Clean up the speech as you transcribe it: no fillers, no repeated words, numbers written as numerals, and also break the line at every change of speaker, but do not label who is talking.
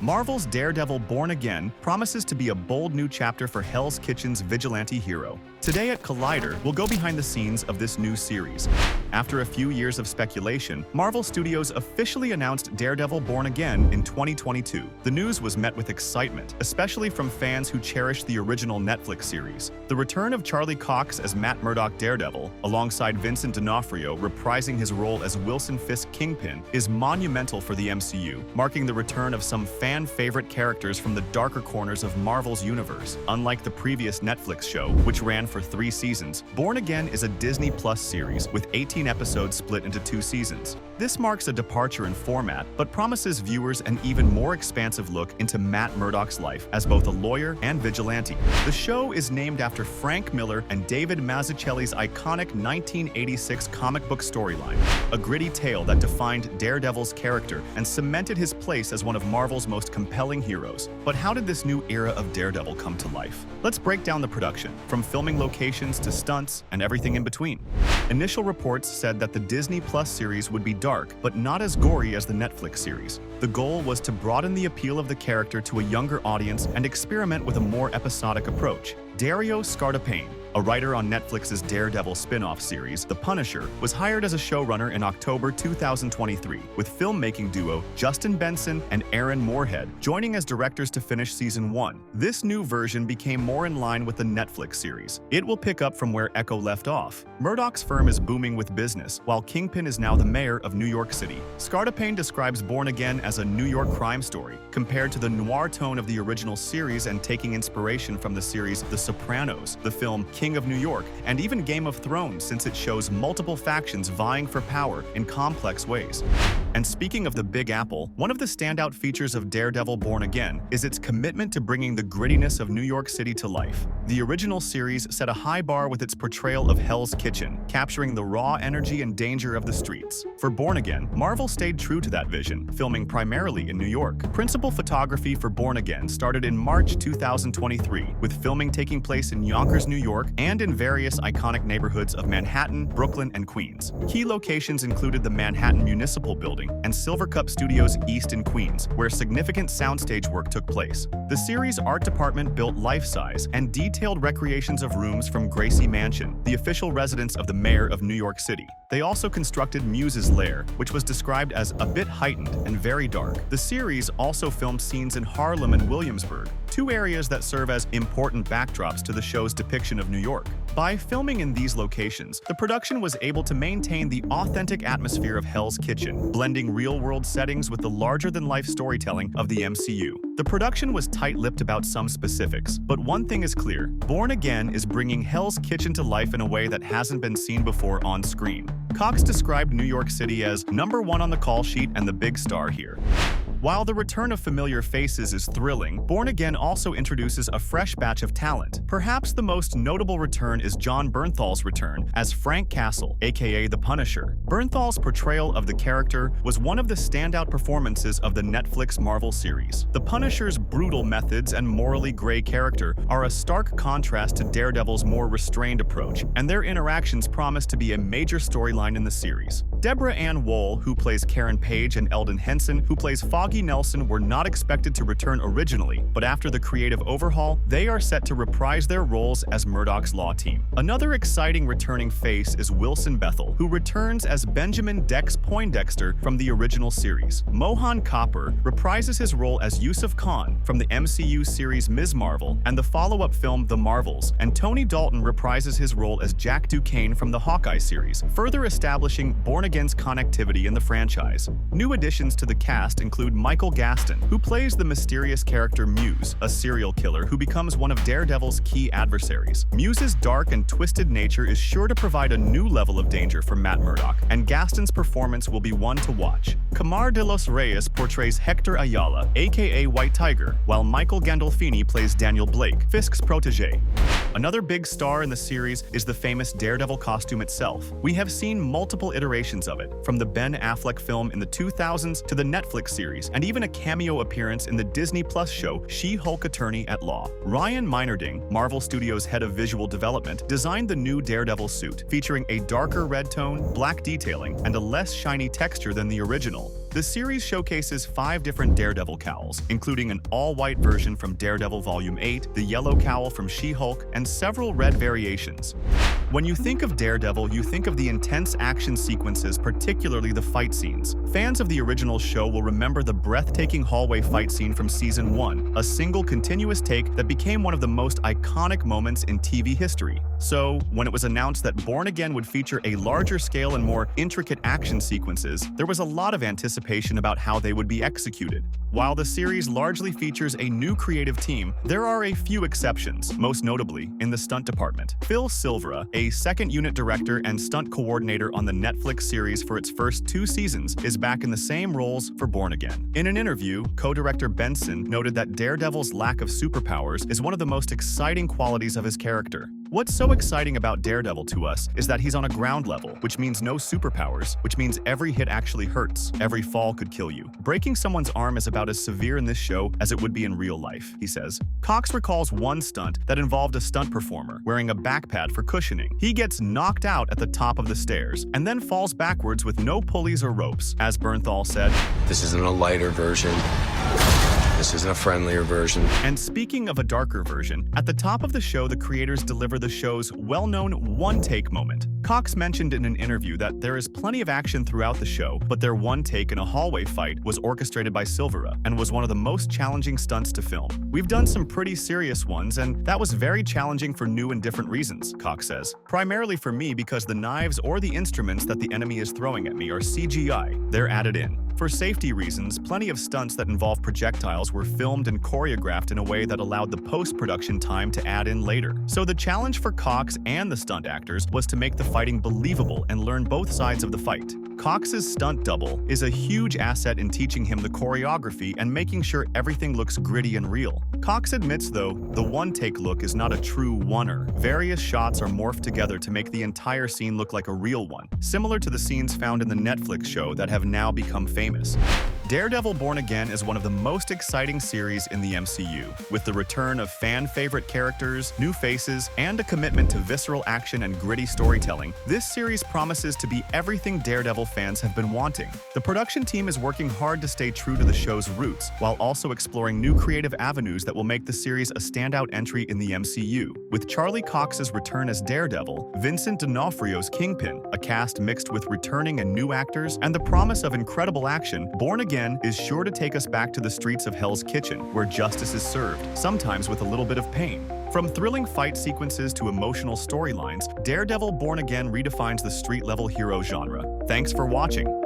Marvel's Daredevil Born Again promises to be a bold new chapter for Hell's Kitchen's vigilante hero. Today at Collider, we'll go behind the scenes of this new series. After a few years of speculation, Marvel Studios officially announced Daredevil Born Again in 2022. The news was met with excitement, especially from fans who cherished the original Netflix series. The return of Charlie Cox as Matt Murdock Daredevil, alongside Vincent D'Onofrio reprising his role as Wilson Fisk Kingpin, is monumental for the MCU, marking the return of some fan-favorite characters from the darker corners of Marvel's universe. Unlike the previous Netflix show, which ran for 3 seasons, Born Again is a Disney Plus series with 18 episodes split into 2 seasons. This marks a departure in format, but promises viewers an even more expansive look into Matt Murdock's life as both a lawyer and vigilante. The show is named after Frank Miller and David Mazzucchelli's iconic 1986 comic book storyline, a gritty tale that defined Daredevil's character and cemented his place as one of Marvel's most compelling heroes. But how did this new era of Daredevil come to life? Let's break down the production, from filming locations to stunts and everything in between. Initial reports said that the Disney Plus series would be dark, but not as gory as the Netflix series. The goal was to broaden the appeal of the character to a younger audience and experiment with a more episodic approach. Dario Scardapane, a writer on Netflix's Daredevil spin-off series, The Punisher, was hired as a showrunner in October 2023, with filmmaking duo Justin Benson and Aaron Moorhead joining as directors to finish Season 1. This new version became more in line with the Netflix series. It will pick up from where Echo left off. Murdock's firm is booming with business, while Kingpin is now the mayor of New York City. Scardapane describes Born Again as a New York crime story, compared to the noir tone of the original series and taking inspiration from the series The Sopranos, the film King of New York, and even Game of Thrones, since it shows multiple factions vying for power in complex ways. And speaking of the Big Apple, one of the standout features of Daredevil Born Again is its commitment to bringing the grittiness of New York City to life. The original series set a high bar with its portrayal of Hell's Kitchen, capturing the raw energy and danger of the streets. For Born Again, Marvel stayed true to that vision, filming primarily in New York. Principal photography for Born Again started in March 2023, with filming taking place in Yonkers, New York, and in various iconic neighborhoods of Manhattan, Brooklyn, and Queens. Key locations included the Manhattan Municipal Building and Silvercup Studios East in Queens, where significant soundstage work took place. The series' art department built life-size and detailed recreations of rooms from Gracie Mansion, the official residence of the mayor of New York City. They also constructed Muse's lair, which was described as a bit heightened and very dark. The series also filmed scenes in Harlem and Williamsburg, 2 areas that serve as important backdrops to the show's depiction of New York. By filming in these locations, the production was able to maintain the authentic atmosphere of Hell's Kitchen, blending real-world settings with the larger-than-life storytelling of the MCU. The production was tight-lipped about some specifics, but one thing is clear: Born Again is bringing Hell's Kitchen to life in a way that hasn't been seen before on screen. Cox described New York City as #1 on the call sheet and the big star here. While the return of familiar faces is thrilling, Born Again also introduces a fresh batch of talent. Perhaps the most notable return is Jon Bernthal's return as Frank Castle, aka The Punisher. Bernthal's portrayal of the character was one of the standout performances of the Netflix Marvel series. The Punisher's brutal methods and morally gray character are a stark contrast to Daredevil's more restrained approach, and their interactions promise to be a major storyline in the series. Deborah Ann Woll, who plays Karen Page, and Eldon Henson, who plays Foggy Nelson, were not expected to return originally, but after the creative overhaul, they are set to reprise their roles as Murdock's law team. Another exciting returning face is Wilson Bethel, who returns as Benjamin Dex Poindexter from the original series. Mohan Copper reprises his role as Yusuf Khan from the MCU series Ms. Marvel and the follow-up film The Marvels, and Tony Dalton reprises his role as Jack Duquesne from the Hawkeye series, further establishing Born Again's connectivity in the franchise. New additions to the cast include Michael Gaston, who plays the mysterious character Muse, a serial killer who becomes one of Daredevil's key adversaries. Muse's dark and twisted nature is sure to provide a new level of danger for Matt Murdock, and Gaston's performance will be one to watch. Camar de los Reyes portrays Hector Ayala, aka White Tiger, while Michael Gandolfini plays Daniel Blake, Fisk's protege. Another big star in the series is the famous Daredevil costume itself. We have seen multiple iterations of it, from the Ben Affleck film in the 2000s to the Netflix series, and even a cameo appearance in the Disney Plus show She-Hulk Attorney at Law. Ryan Meinerding, Marvel Studios' head of visual development, designed the new Daredevil suit, featuring a darker red tone, black detailing, and a less shiny texture than the original. The series showcases 5 different Daredevil cowls, including an all-white version from Daredevil Volume 8, the yellow cowl from She-Hulk, and several red variations. When you think of Daredevil, you think of the intense action sequences, particularly the fight scenes. Fans of the original show will remember the breathtaking hallway fight scene from Season 1, a single continuous take that became one of the most iconic moments in TV history. So, when it was announced that Born Again would feature a larger scale and more intricate action sequences, there was a lot of anticipation about how they would be executed. While the series largely features a new creative team, there are a few exceptions, most notably in the stunt department. Phil Silvera, a second unit director and stunt coordinator on the Netflix series for its first 2 seasons, is back in the same roles for Born Again. In an interview, co-director Benson noted that Daredevil's lack of superpowers is one of the most exciting qualities of his character. What's so exciting about Daredevil to us is that he's on a ground level, which means no superpowers, which means every hit actually hurts. Every fall could kill you. Breaking someone's arm is about as severe in this show as it would be in real life, he says. Cox recalls one stunt that involved a stunt performer wearing a back pad for cushioning. He gets knocked out at the top of the stairs and then falls backwards with no pulleys or ropes. As Bernthal said,
"This isn't a lighter version. This isn't a friendlier version."
And speaking of a darker version, at the top of the show, the creators deliver the show's well-known one-take moment. Cox mentioned in an interview that there is plenty of action throughout the show, but their one take in a hallway fight was orchestrated by Silvera and was one of the most challenging stunts to film. "We've done some pretty serious ones, and that was very challenging for new and different reasons," Cox says. "Primarily for me because the knives or the instruments that the enemy is throwing at me are CGI. They're added in. For safety reasons, plenty of stunts that involve projectiles were filmed and choreographed in a way that allowed the post-production time to add in later. So the challenge for Cox and the stunt actors was to make the fighting believable and learn both sides of the fight. Cox's stunt double is a huge asset in teaching him the choreography and making sure everything looks gritty and real. Cox admits, though, the one-take look is not a true oneer. Various shots are morphed together to make the entire scene look like a real one, similar to the scenes found in the Netflix show that have now become famous. Daredevil Born Again is one of the most exciting series in the MCU. With the return of fan-favorite characters, new faces, and a commitment to visceral action and gritty storytelling, this series promises to be everything Daredevil fans have been wanting. The production team is working hard to stay true to the show's roots, while also exploring new creative avenues that will make the series a standout entry in the MCU. With Charlie Cox's return as Daredevil, Vincent D'Onofrio's Kingpin, a cast mixed with returning and new actors, and the promise of incredible action, Born Again is sure to take us back to the streets of Hell's Kitchen, where justice is served, sometimes with a little bit of pain. From thrilling fight sequences to emotional storylines, Daredevil Born Again redefines the street-level hero genre. Thanks for watching.